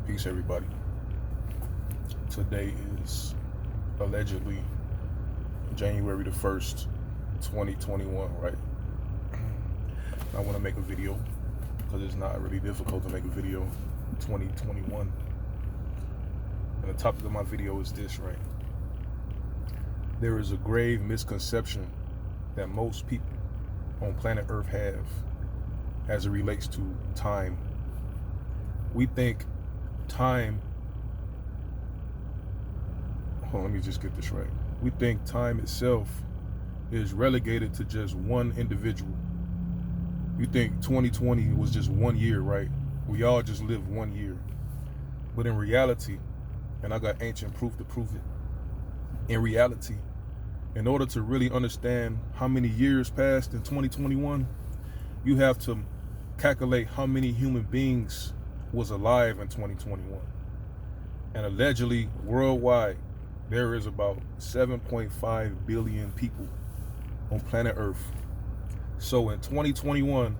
Peace, everybody. Today is allegedly January the 1st, 2021, right? I want to make a video because it's not really difficult to make a video 2021. And the topic of my video is this, right? There is a grave misconception that most people on planet Earth have as it relates to time. We think time, hold on, let me just get this right. We think time itself is relegated to just one individual. You think 2020 was just 1 year, right? We all just lived 1 year. But in reality, and I got ancient proof to prove it, in reality, in order to really understand how many years passed in 2021, you have to calculate how many human beings was alive in 2021. And allegedly, worldwide, there is about 7.5 billion people on planet Earth. So in 2021,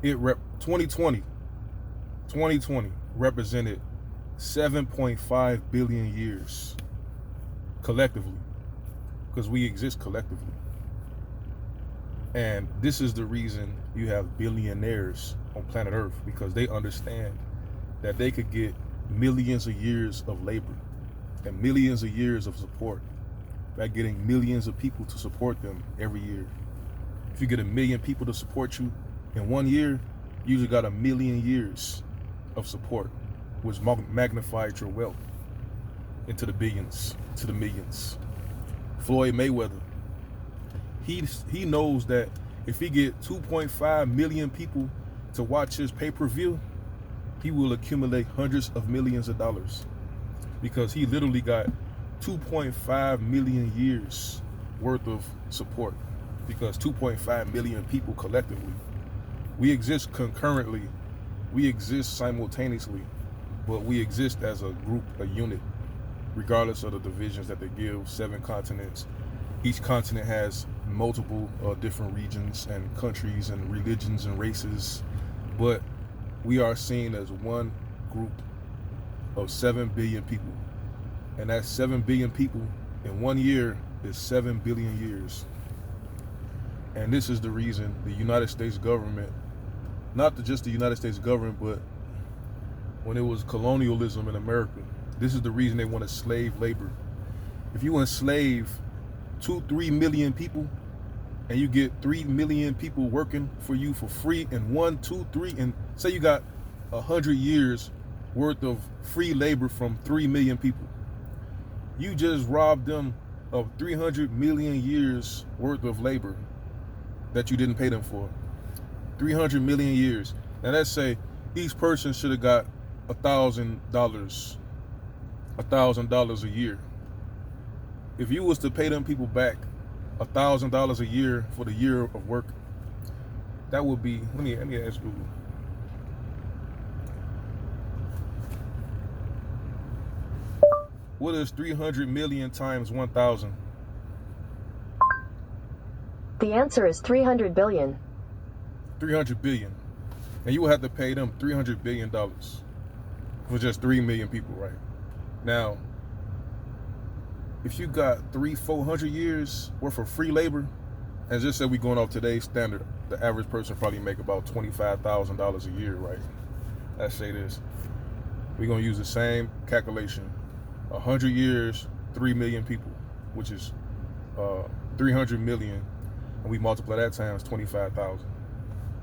2020 represented 7.5 billion years collectively, because we exist collectively. And this is the reason you have billionaires on planet Earth, because they understand that they could get millions of years of labor and millions of years of support by getting millions of people to support them every year. If you get 1 million people to support you in 1 year, you usually got 1 million years of support, which magnified your wealth into the billions, to the millions. Floyd Mayweather, he knows that if he get 2.5 million people to watch his pay-per-view, he will accumulate hundreds of millions of dollars, because he literally got 2.5 million years worth of support, because 2.5 million people collectively. We exist concurrently, we exist simultaneously, but we exist as a group, a unit, regardless of the divisions that they give. 7 continents. Each continent has multiple different regions and countries and religions and races, but we are seen as one group of 7 billion people. And that 7 billion people in 1 year is 7 billion years. And this is the reason the United States government, not just the United States government, but when it was colonialism in America, this is the reason they wanted slave labor. If you enslave 2-3 million people and you get 3 million people working for you for free in 1, 2, 3, and say you got 100 years worth of free labor from 3 million people, you just robbed them of 300 million years worth of labor that you didn't pay them for. 300 million years. Now let's say each person should have got $1,000 a year. If you was to pay them people back $1,000 a year for the year of work, that would be, let me ask Google. What is 300 million times 1,000? The answer is 300 billion. 300 billion. And you will have to pay them $300 billion for just 3 million people, right? Now, if you got 400 years worth of free labor, and just say we going off today's standard, the average person probably make about $25,000 a year, right? Let's say this. We're gonna use the same calculation. 100 years, 3 million people, which is 300 million, and we multiply that times 25,000.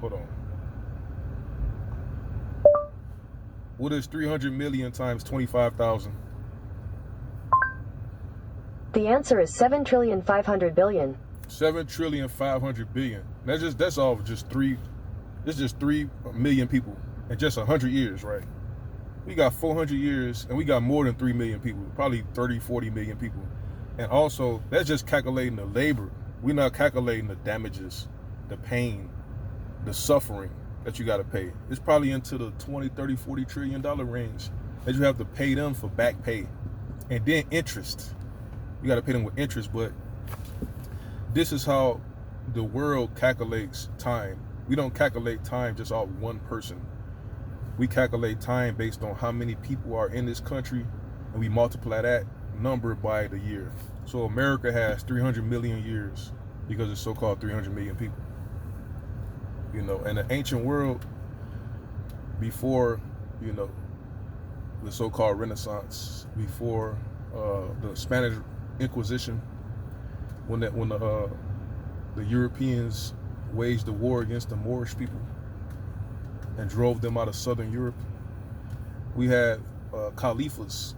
Hold on. What is 300 million times 25,000? The answer is 7,500 billion. 7,500 billion. That's all just 3 million people in just 100 years, right? We got 400 years and we got more than 3 million people, probably 30, 40 million people. And also, that's just calculating the labor. We're not calculating the damages, the pain, the suffering that you got to pay. It's probably into the 20, 30, 40 trillion dollar range that you have to pay them for back pay. And then interest. You got to pay them with interest, but this is how the world calculates time. We don't calculate time just off one person. we calculate time based on how many people are in this country, and we multiply that number by the year. So America has 300 million years because it's so-called 300 million people. You know, in the ancient world, before, you know, the so-called Renaissance, before the Spanish Inquisition, when the Europeans waged the war against the Moorish people and drove them out of southern Europe, we had caliphs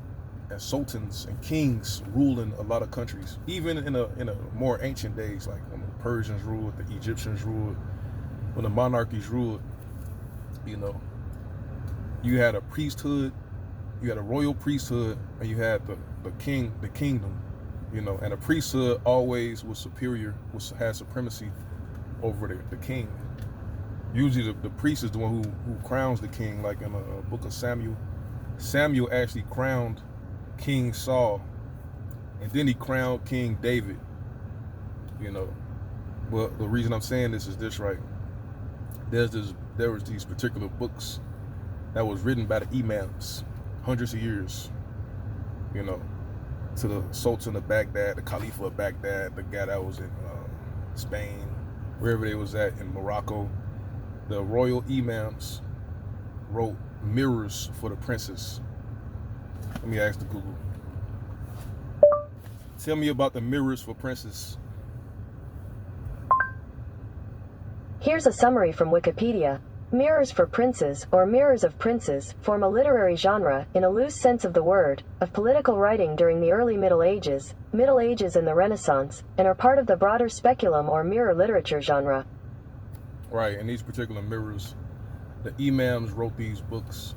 and sultans and kings ruling a lot of countries. Even in a more ancient days, like when the Persians ruled, the Egyptians ruled, when the monarchies ruled, you know, you had a priesthood, you had a royal priesthood, and you had the kingdom, you know, and a priesthood always was superior, had supremacy over the king. Usually the priest is the one who crowns the king, like in the book of Samuel. Samuel actually crowned King Saul, and then he crowned King David, you know. But the reason I'm saying this is this, right? There was these particular books that was written by the imams hundreds of years, you know, to the Sultan of Baghdad, the Caliph of Baghdad, the guy that was in Spain, wherever they was at, in Morocco. The royal imams wrote mirrors for the princes. Let me ask the Google. Tell me about the mirrors for princes. Here's a summary from Wikipedia. Mirrors for princes, or mirrors of princes, form a literary genre, in a loose sense of the word, of political writing during the early Middle Ages and the Renaissance, and are part of the broader speculum or mirror literature genre. Right, and these particular mirrors, the imams wrote these books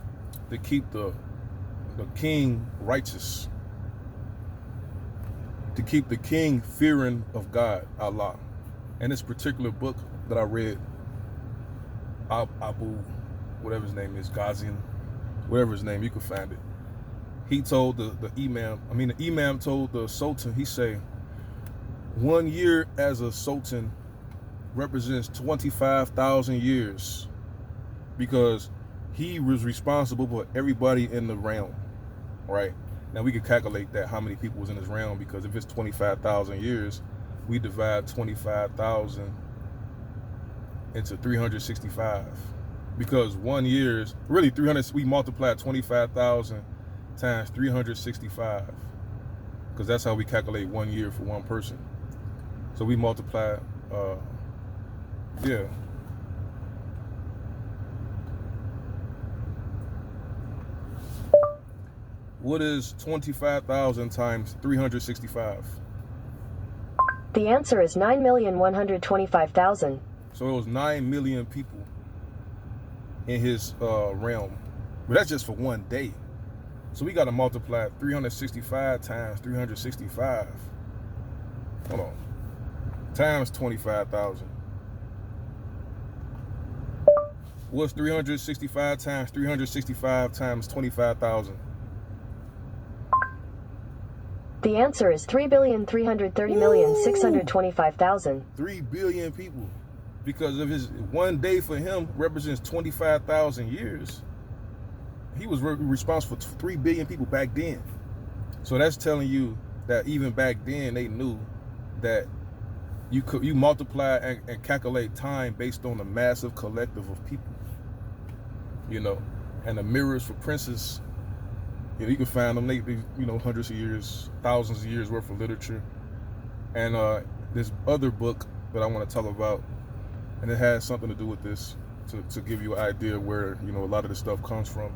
to keep the king righteous, to keep the king fearing of God, Allah. And this particular book that I read, Abu, whatever his name is, Ghazian, whatever his name, you can find it. He told the imam told the sultan, he say, 1 year as a sultan represents 25,000 years, because he was responsible for everybody in the realm, right? Now we could calculate that, how many people was in his realm, because if it's 25,000 years, we divide 25,000 into 365, because 1 year is really 300. We multiply 25,000 times 365, because that's how we calculate 1 year for one person. So we multiply, yeah. What is 25,000 times 365? The answer is 9,125,000. So it was 9 million people in his realm. But that's just for 1 day. So we got to multiply 365 times 365. Hold on. Times 25,000. What's 365 times 365 times 25,000? The answer is 3,330,625,000. 3 billion people. Because of his 1 day for him represents 25,000 years. He was responsible for 3 billion people back then. So that's telling you that even back then they knew that you multiply and calculate time based on a massive collective of people. You know, and the mirrors for princes, you know, you can find them, you know, hundreds of years, thousands of years worth of literature. And this other book that I want to talk about, and it has something to do with this, to give you an idea where, you know, a lot of this stuff comes from.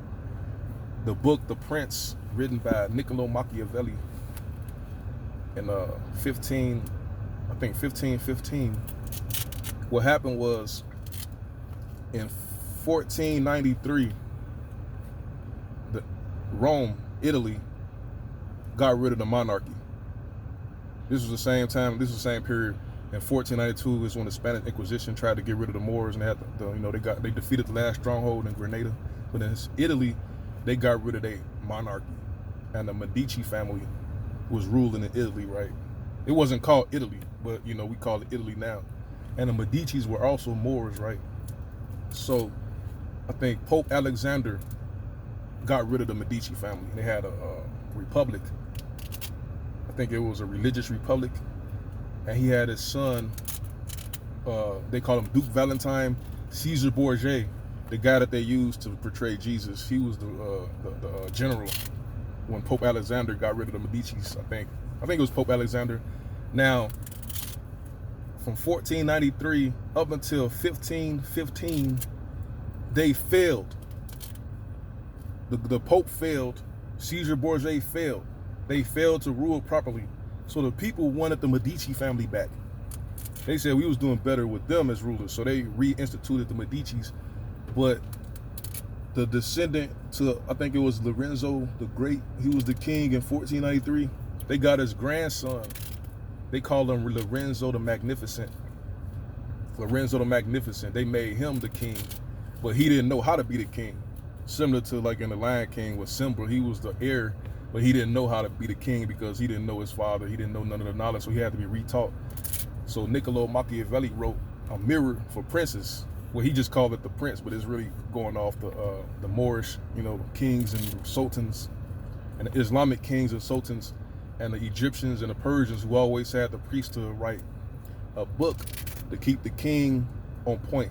The book The Prince, written by Niccolo Machiavelli in 1515. What happened was, in 1493, Rome, Italy, got rid of the monarchy. This was the same time, this was the same period. In 1492 is when the Spanish Inquisition tried to get rid of the Moors, and they had they defeated the last stronghold in Grenada. But in Italy, they got rid of their monarchy, and the Medici family was ruling in Italy, right? It wasn't called Italy, but you know, we call it Italy now. And the Medicis were also Moors, right? So I think Pope Alexander got rid of the Medici family. They had a republic. I think it was a religious republic, and he had his son. They call him Duke Valentine. Caesar Borgia, the guy that they used to portray Jesus. He was the general when Pope Alexander got rid of the Medicis. I think it was Pope Alexander. Now, from 1493 up until 1515, they failed. The Pope failed. Caesar Borgia failed. They failed to rule properly. So the people wanted the Medici family back. They said we was doing better with them as rulers. So they reinstituted the Medicis. But the descendant to, I think it was Lorenzo the Great, he was the king in 1493. They got his grandson. They called him Lorenzo the Magnificent. Lorenzo the Magnificent. They made him the king. But he didn't know how to be the king. Similar to like in the Lion King with Simba. He was the heir, but he didn't know how to be the king because he didn't know his father. He didn't know none of the knowledge, so he had to be retaught. So Niccolo Machiavelli wrote A Mirror for Princes. Well, he just called it The Prince, but it's really going off the Moorish, kings and sultans, and the Islamic kings and sultans, and the Egyptians and the Persians who always had the priesthood write a book to keep the king on point.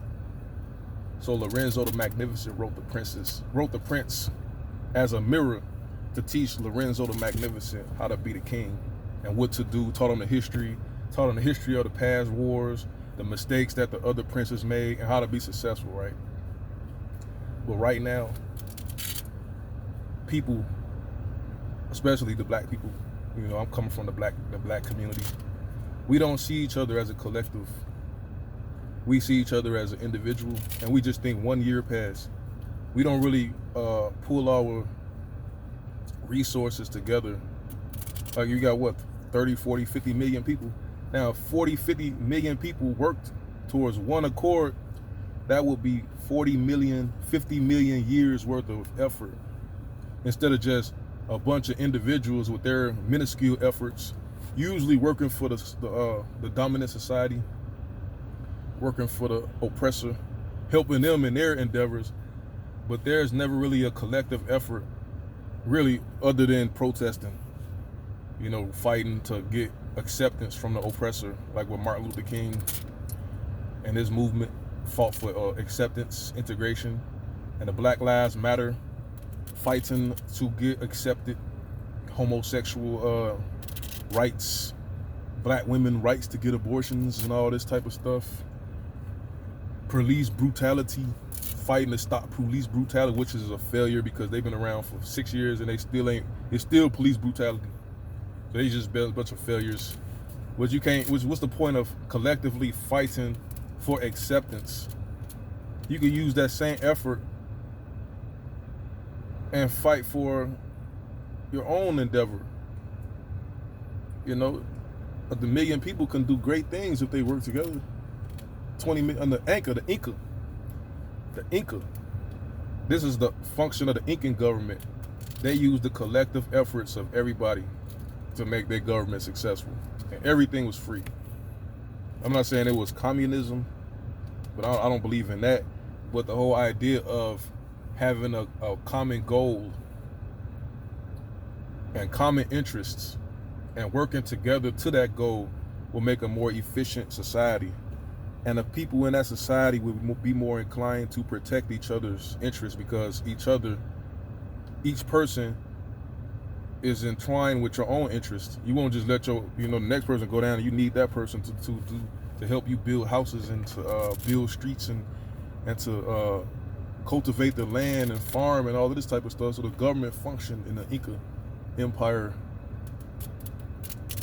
So Lorenzo the Magnificent wrote the Prince as a mirror to teach Lorenzo the Magnificent how to be the king and what to do, taught him the history of the past wars, the mistakes that the other princes made, and how to be successful, right? But right now, people, especially the black people, I'm coming from the black community, we don't see each other as a collective. We see each other as an individual, and we just think 1 year passed. We don't really pull our resources together. Like you got 30, 40, 50 million people. Now 40, 50 million people worked towards one accord. That would be 40 million, 50 million years worth of effort. Instead of just a bunch of individuals with their minuscule efforts, usually working for the dominant society, working for the oppressor, helping them in their endeavors, but there's never really a collective effort, really, other than protesting, fighting to get acceptance from the oppressor, like what Martin Luther King and his movement fought for acceptance, integration, and the Black Lives Matter, fighting to get accepted, homosexual rights, black women rights to get abortions and all this type of stuff. Police brutality, fighting to stop police brutality, which is a failure because they've been around for 6 years and it's still police brutality. So they just built a bunch of failures. But what's the point of collectively fighting for acceptance? You can use that same effort and fight for your own endeavor. The million people can do great things if they work together. 20 million, the Inca. This is the function of the Incan government. They use the collective efforts of everybody to make their government successful. And everything was free. I'm not saying it was communism, but I don't believe in that. But the whole idea of having a common goal and common interests and working together to that goal will make a more efficient society. And the people in that society would be more inclined to protect each other's interests because each person is entwined with your own interests. You won't just let the next person go down. You need that person to help you build houses and to build streets and to cultivate the land and farm and all of this type of stuff. So the government functioned in the Inca Empire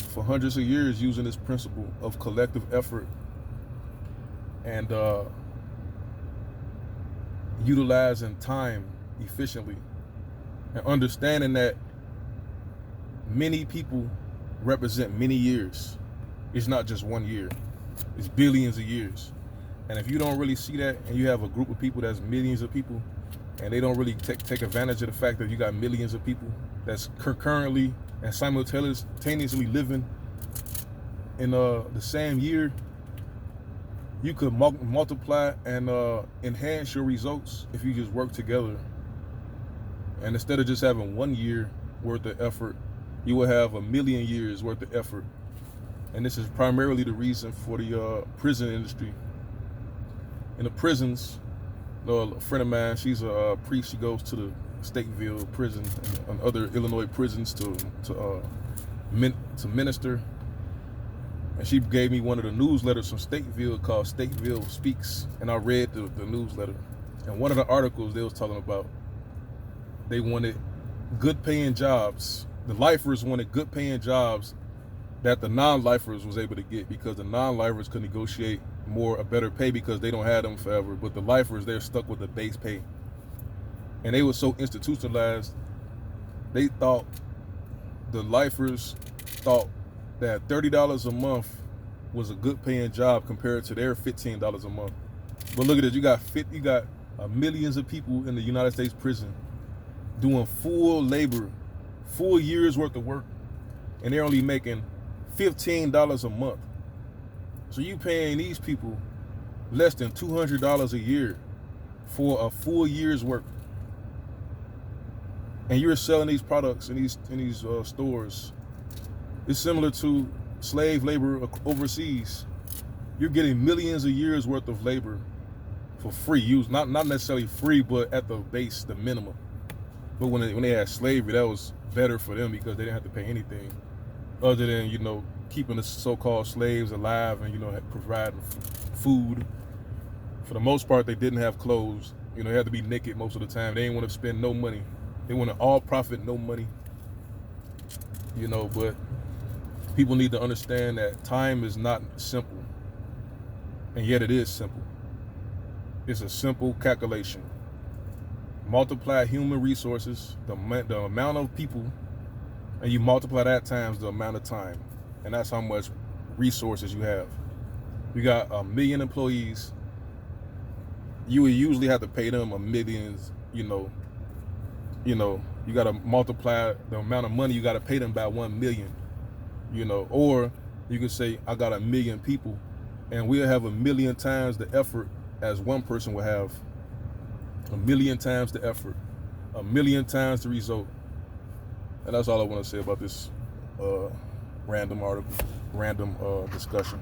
for hundreds of years using this principle of collective effort and utilizing time efficiently and understanding that many people represent many years. It's not just 1 year. It's billions of years. And if you don't really see that and you have a group of people that's millions of people and they don't really take advantage of the fact that you got millions of people that's concurrently and simultaneously living in the same year, you could multiply and enhance your results if you just work together. And instead of just having 1 year worth of effort, you will have 1,000,000 years worth of effort. And this is primarily the reason for the prison industry. In the prisons, a friend of mine, she's a priest. She goes to the Stateville prison and other Illinois prisons to minister. And she gave me one of the newsletters from Stateville called Stateville Speaks. And I read the newsletter. And one of the articles they was talking about, they wanted good paying jobs. The lifers wanted good paying jobs that the non-lifers was able to get, because the non-lifers could negotiate a better pay because they don't have them forever. But the lifers, they're stuck with the base pay. And they were so institutionalized, they thought, the lifers thought that $30 a month was a good paying job compared to their $15 a month. But look at this, you got millions of people in the United States prison doing full labor, full years worth of work, and they're only making $15 a month. So you paying these people less than $200 a year for a full year's work, and you're selling these products in these stores. It's similar to slave labor overseas. You're getting millions of years worth of labor for free. Not necessarily free, but at the base, the minimum. But when they had slavery, that was better for them because they didn't have to pay anything other than, keeping the so-called slaves alive and, providing food. For the most part, they didn't have clothes. They had to be naked most of the time. They didn't want to spend no money. They wanted all profit, no money. But people need to understand that time is not simple. And yet it is simple. It's a simple calculation. Multiply human resources, the amount of people, and you multiply that times the amount of time. And that's how much resources you have. You got 1 million employees. You would usually have to pay them $1 million, you got to multiply the amount of money you got to pay them by 1 million, or you could say, I got 1 million people, and we'll have 1 million times the effort as one person will have. 1 million times the effort, 1 million times the result. And that's all I want to say about this random discussion.